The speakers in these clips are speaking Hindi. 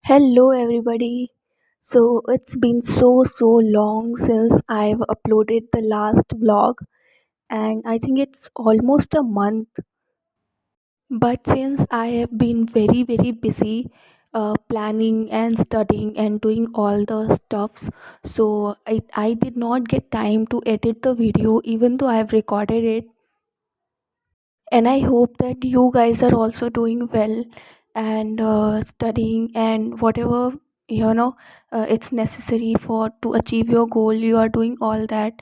Hello, everybody. So, it's been so long since I've uploaded the last vlog, and I think it's almost a month. But since I have been very busy planning and studying and doing all the stuffs, so I did not get time to edit the video, even though I have recorded it. And I hope that you guys are also doing well and studying and whatever you know it's necessary for to achieve your goal. You are doing all that,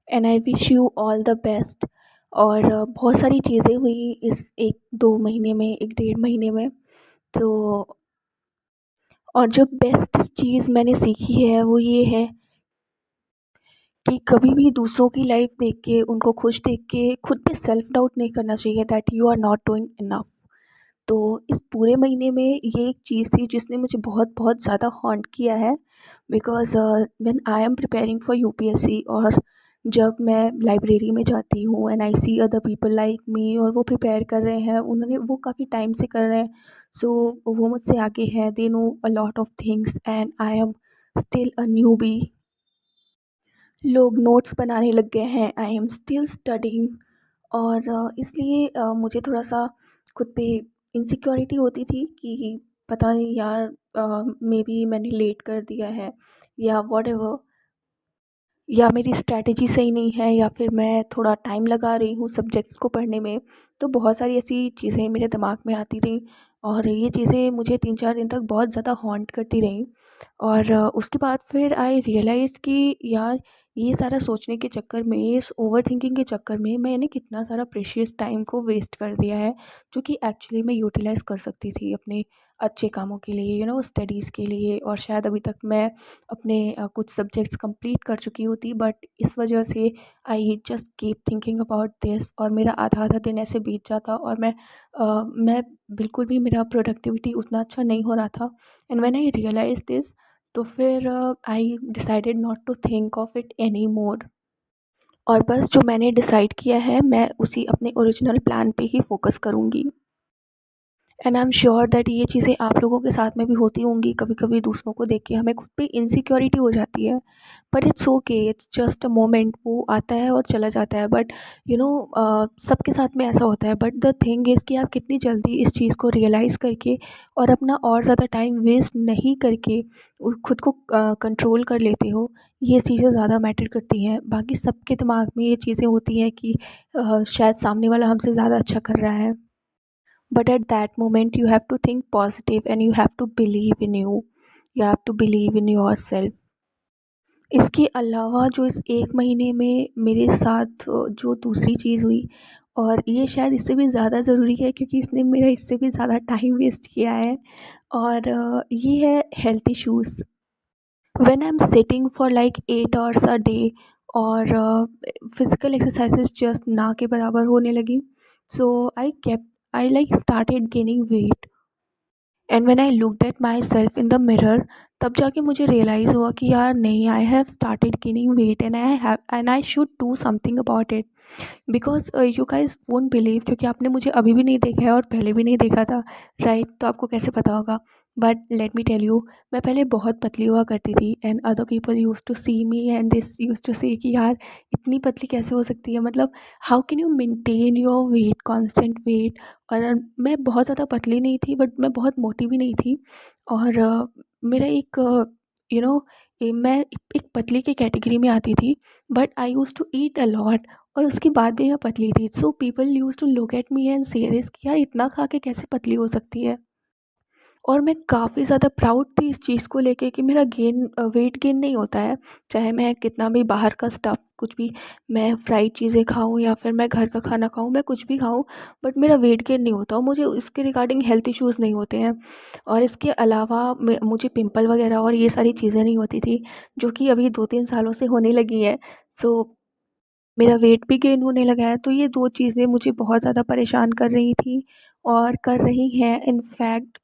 and I wish you all the best. और बहुत सारी चीज़ें हुई इस 1-2 महीने में, 1 डेढ़ महीने में। तो और जो बेस्ट चीज़ मैंने सीखी है वो ये है कि कभी भी दूसरों की लाइफ देख के, उनको खुश देख के खुद पे सेल्फ डाउट नहीं करना चाहिए that you are not doing enough. तो इस पूरे महीने में ये एक चीज़ थी जिसने मुझे बहुत बहुत ज़्यादा हॉन्ट किया है, because when I am preparing for UPSC, और जब मैं लाइब्रेरी में जाती हूँ and I see other people like me और वो प्रिपेयर कर रहे हैं, उन्होंने वो काफ़ी टाइम से कर रहे हैं। सो वो मुझसे आगे हैं, they know a lot of things and I am still a newbie. लोग नोट्स बनाने लग गए हैं, आई एम स्टिल स्टडिंग। और इसलिए मुझे थोड़ा-सा खुद पे इनसिक्योरिटी होती थी कि पता नहीं यार, मेबी मैंने लेट कर दिया है या व्हाटएवर, या मेरी स्ट्रैटेजी सही नहीं है, या फिर मैं थोड़ा टाइम लगा रही हूँ सब्जेक्ट्स को पढ़ने में। तो बहुत सारी ऐसी चीज़ें मेरे दिमाग में आती रहीं, और ये चीज़ें मुझे 3-4 दिन तक बहुत ज़्यादा हॉन्ट करती रहीं। और उसके बाद फिर आई रियलाइज़ कि यार, ये सारा सोचने के चक्कर में, इस ओवरथिंकिंग के चक्कर में मैंने कितना सारा प्रेशियस टाइम को वेस्ट कर दिया है, जो कि एक्चुअली मैं यूटिलाइज़ कर सकती थी अपने अच्छे कामों के लिए, स्टडीज़ के लिए। और शायद अभी तक मैं अपने कुछ सब्जेक्ट्स कंप्लीट कर चुकी होती, बट इस वजह से I just keep thinking about this, और मेरा आधा दिन ऐसे बीत जाता, और मैं बिल्कुल भी, मेरा प्रोडक्टिविटी उतना अच्छा नहीं हो रहा था। And when I realise this, तो फिर I decided not to think of it any more. और बस जो मैंने डिसाइड किया है, मैं उसी अपने ओरिजिनल प्लान पे ही फोकस करूँगी। And I am sure that ये चीज़ें आप लोगों के साथ में भी होती होंगी। कभी कभी दूसरों को देख के हमें खुद पे इनसिक्योरिटी हो जाती है, but it's okay, it's just a moment, वो आता है और चला जाता है। बट सबके साथ में ऐसा होता है, बट द थिंग इज़ कि आप कितनी जल्दी इस चीज़ को रियलाइज़ करके और अपना और ज़्यादा टाइम वेस्ट नहीं करके खुद को कंट्रोल कर लेते हो, ये चीज़ें ज़्यादा मैटर करती हैं। बाकी सबके दिमाग में ये चीज़ें होती हैं कि शायद सामने वाला हमसे ज़्यादा अच्छा कर रहा है, but at that moment you have to think positive and you have to believe in you have to believe in yourself। इसके अलावा जो इस 1 महीने में मेरे साथ जो दूसरी चीज़ हुई, और ये शायद इससे भी ज़्यादा ज़रूरी है क्योंकि इसने मेरा इससे भी ज़्यादा टाइम वेस्ट किया है, और ये है health issues. When I am sitting for like 8 hours a day, और फिज़िकल एक्सरसाइजेज जस्ट ना के बराबर होने लगी, so I like started gaining weight. And when I looked at myself in the mirror, तब जाके मुझे रियलाइज़ हुआ कि यार नहीं, I have started gaining weight and I should do something about it. Because you guys won't believe, क्योंकि आपने मुझे अभी भी नहीं देखा है और पहले भी नहीं देखा था, राइट? तो आपको कैसे पता होगा? But let me tell you, मैं पहले बहुत पतली हुआ करती थी, and other people use to see me and this use to say कि यार, इतनी पतली कैसे हो सकती है, मतलब how can you maintain your weight, constant weight. और मैं बहुत ज़्यादा पतली नहीं थी, बट मैं बहुत मोटी भी नहीं थी। और मेरा एक यू नो मैं एक पतली की कैटेगरी में आती थी, but I use to eat a lot, और उसके बाद भी मैं पतली थी। So people use to look at me and say this कि यार, इतना खा के कैसे पतली हो सकती है। और मैं काफ़ी ज़्यादा प्राउड थी इस चीज़ को लेके कि मेरा वेट गेन नहीं होता है, चाहे मैं कितना भी बाहर का स्टफ़, कुछ भी, मैं फ्राइड चीज़ें खाऊँ या फिर मैं घर का खाना खाऊँ, मैं कुछ भी खाऊँ, बट मेरा वेट गेन नहीं होता, और मुझे इसके रिगार्डिंग हेल्थ इश्यूज़ नहीं होते हैं। और इसके अलावा मुझे पिंपल वगैरह और ये सारी चीज़ें नहीं होती थी, जो कि अभी 2-3 सालों से होने लगी हैं। सो मेरा वेट भी गेन होने लगा है। तो ये 2 चीज़ें मुझे बहुत ज़्यादा परेशान कर रही थी और कर रही हैं इनफैक्ट,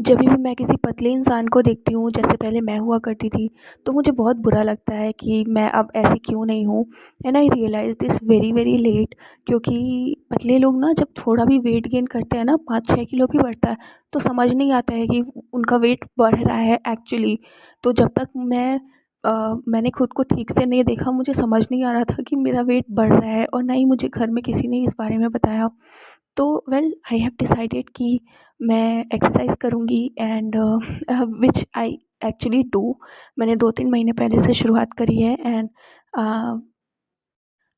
जब भी मैं किसी पतले इंसान को देखती हूँ, जैसे पहले मैं हुआ करती थी, तो मुझे बहुत बुरा लगता है कि मैं अब ऐसी क्यों नहीं हूँ। And I realise this very very late, क्योंकि पतले लोग ना जब थोड़ा भी वेट गेन करते हैं ना, 5-6 किलो भी बढ़ता है, तो समझ नहीं आता है कि उनका वेट बढ़ रहा है एक्चुअली। तो जब तक मैंने खुद को ठीक से नहीं देखा, मुझे समझ नहीं आ रहा था कि मेरा वेट बढ़ रहा है, और ना ही मुझे घर में किसी ने इस बारे में बताया। तो वेल आई हैव डिसाइडेड कि मैं एक्सरसाइज करूँगी, and which I actually do. मैंने 2-3 महीने पहले से शुरुआत करी है, and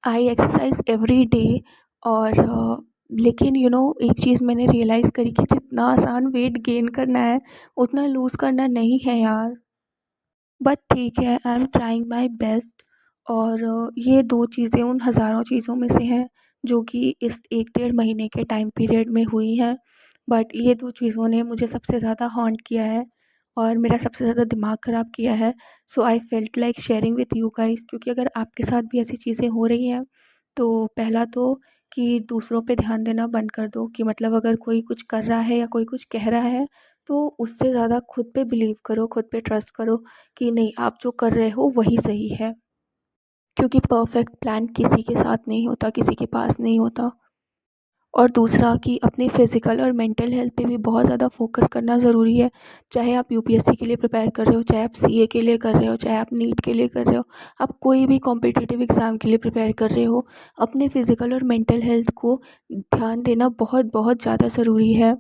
I exercise every day. और लेकिन एक चीज़ मैंने रियलाइज़ करी कि जितना आसान वेट गेन करना है, उतना लूज़ करना नहीं है यार। बट ठीक है, I am trying my best. और ये 2 चीज़ें उन हज़ारों चीज़ों में से हैं जो कि इस 1-1.5 महीने के टाइम पीरियड में हुई हैं। बट ये 2 चीज़ों ने मुझे सबसे ज़्यादा हॉन्ट किया है और मेरा सबसे ज़्यादा दिमाग ख़राब किया है। So I felt like sharing with you guys, क्योंकि अगर आपके साथ भी ऐसी चीज़ें हो रही हैं, तो पहला तो कि दूसरों पे ध्यान देना बंद कर दो, कि मतलब अगर कोई कुछ कर रहा है या कोई कुछ कह रहा है, तो उससे ज़्यादा खुद पे बिलीव करो, खुद पे ट्रस्ट करो कि नहीं, आप जो कर रहे हो वही सही है। क्योंकि परफेक्ट प्लान किसी के साथ नहीं होता, किसी के पास नहीं होता। और दूसरा कि अपने फिज़िकल और मेंटल हेल्थ पे भी बहुत ज़्यादा फोकस करना ज़रूरी है। चाहे आप यूपीएससी के लिए प्रिपेयर कर रहे हो, चाहे आप सीए के लिए कर रहे हो, चाहे आप नीट के लिए कर रहे हो, आप कोई भी कॉम्पिटिटिव एग्ज़ाम के लिए प्रिपेयर कर रहे हो, अपने फिज़िकल और मेंटल हेल्थ को ध्यान देना बहुत बहुत ज़्यादा ज़रूरी है।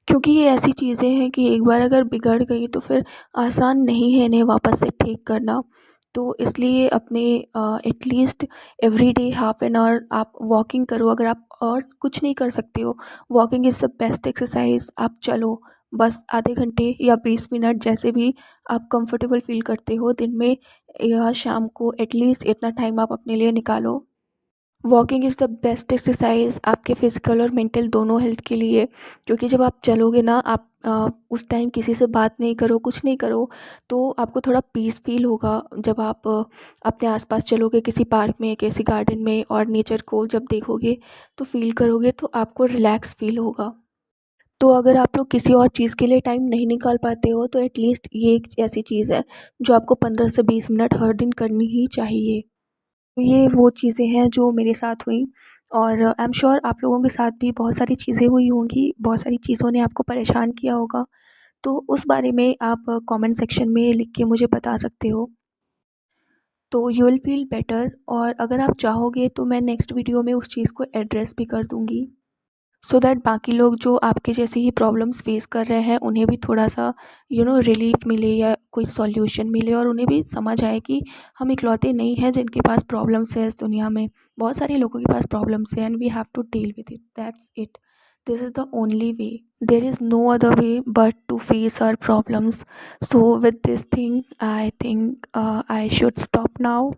क्योंकि ये ऐसी चीज़ें हैं कि एक बार अगर बिगड़ गई तो फिर आसान नहीं है इन्हें वापस से ठीक करना। तो इसलिए अपने at least everyday half an hour आप वॉकिंग करो। अगर आप और कुछ नहीं कर सकते हो, walking is the best exercise. आप चलो बस आधे घंटे या 20 मिनट, जैसे भी आप कंफर्टेबल फील करते हो दिन में या शाम को, एटलीस्ट इतना टाइम आप अपने लिए निकालो। Walking is the best exercise आपके फिज़िकल और मेंटल दोनों हेल्थ के लिए। क्योंकि जब आप चलोगे ना, आप उस टाइम किसी से बात नहीं करो, कुछ नहीं करो, तो आपको थोड़ा पीस फील होगा। जब आप अपने आसपास चलोगे किसी पार्क में, किसी गार्डन में, और नेचर को जब देखोगे तो फील करोगे, तो आपको रिलैक्स फील होगा। तो अगर आप लोग किसी और चीज़ के लिए टाइम नहीं निकाल पाते हो, तो एटलीस्ट ये एक ऐसी चीज़ है जो आपको 15 से 20 मिनट हर दिन करनी ही चाहिए। तो ये वो चीज़ें हैं जो मेरे साथ हुई, और आई एम श्योर आप लोगों के साथ भी बहुत सारी चीज़ें हुई होंगी, बहुत सारी चीज़ों ने आपको परेशान किया होगा। तो उस बारे में आप कमेंट सेक्शन में लिख के मुझे बता सकते हो, तो यू विल फील बेटर। और अगर आप चाहोगे तो मैं नेक्स्ट वीडियो में उस चीज़ को एड्रेस भी कर दूँगी, सो दैट बाकी लोग जो आपके जैसे ही प्रॉब्लम्स फेस कर रहे हैं, उन्हें भी थोड़ा सा रिलीफ मिले या कोई सॉल्यूशन मिले, और उन्हें भी समझ आए कि हम इकलौते नहीं हैं जिनके पास प्रॉब्लम्स है इस दुनिया में। बहुत सारे लोगों के पास प्रॉब्लम्स हैं, and we have to deal with it, that's it. This is the only way, there is no other way but to face our problems. So with this thing I think I should stop now.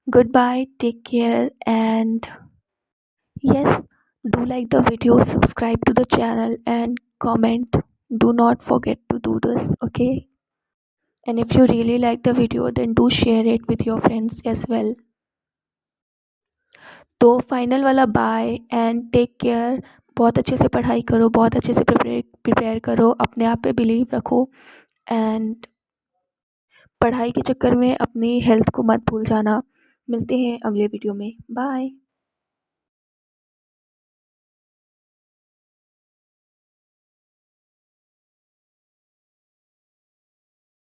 Good bye, take care, and yes, do like the video, subscribe to the channel, and comment. Do not forget to do this, okay? And if you really like the video, then do share it with your friends as well. तो फाइनल वाला बाय एंड टेक केयर। बहुत अच्छे से पढ़ाई करो, बहुत अच्छे से प्रिपेयर करो, अपने आप पे बिलीव रखो, एंड पढ़ाई के चक्कर में अपनी हेल्थ को मत भूल जाना। मिलते हैं अगले वीडियो में, बाय।